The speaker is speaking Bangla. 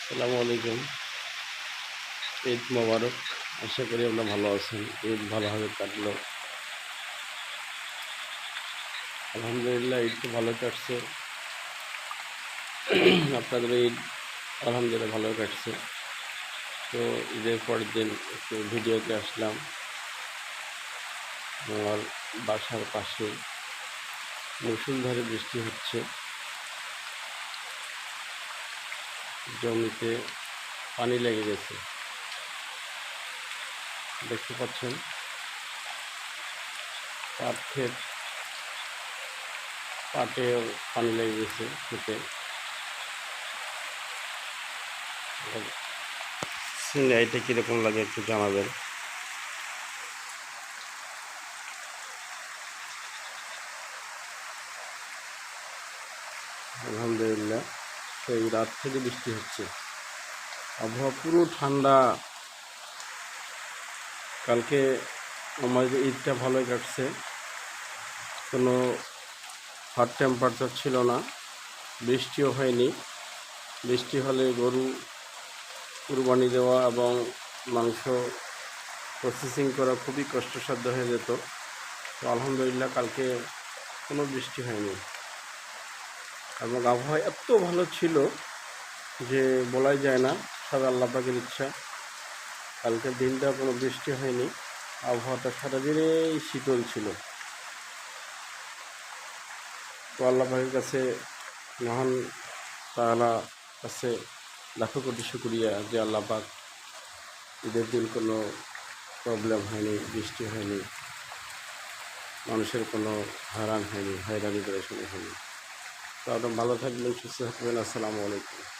আসসালামু আলাইকুম। ঈদ মোবারক। আশা করি আপনারা ভালো আছেন। ঈদ ভালোভাবে কাটলো। আলহামদুলিল্লাহ ঈদ তো ভালো কাটছে। আপনাদের ঈদ আলহামদুলিল্লাহ ভালো কাটছে। তো ঈদের পরের দিন একটু ভিডিওতে আসলাম। আমার বাসার পাশে মুষলধারে বৃষ্টি হচ্ছে। জমিতে পানি লেগে গেছে। দেখতে পাচ্ছেন পাটেও পানি লেগে গেছে খেতে। সিনারিটা কীরকম লাগে একটু জানাবেন। আলহামদুলিল্লাহ সেই রাত থেকে বৃষ্টি হচ্ছে। আবহাওয়া পুরো ঠান্ডা। কালকে আমাদের ঈদটা ভালোই কাটছে। কোনো হট টেম্পারেচার ছিল না, বৃষ্টিও হয়নি। বৃষ্টি হলে গরু কুরবানি দেওয়া এবং মাংস প্রসেসিং করা খুবই কষ্টসাধ্য হয়ে যেত। তো আলহামদুলিল্লাহ কালকে কোনো বৃষ্টি হয়নি এবং আবহাওয়া এত ভালো ছিল যে বলাই যায় না। সব আল্লাহ পাকের ইচ্ছা। কালকের দিনটা কোনো বৃষ্টি হয়নি। আবহাওয়াটা সারাদিনেই শীতল ছিল। তো আল্লাহ পাকের কাছে, মহান তাআলা কাছে লাখো কোটি শুকরিয়া যে আল্লাহ পাক ঈদের দিন কোনো প্রবলেম হয়নি, বৃষ্টি হয়নি, মানুষের কোনো হয়রানি পরেশানি হয়নি। তো আপনারা ভালো থাকবেন, সুস্থ থাকবেন। আসসালামু আলাইকুম।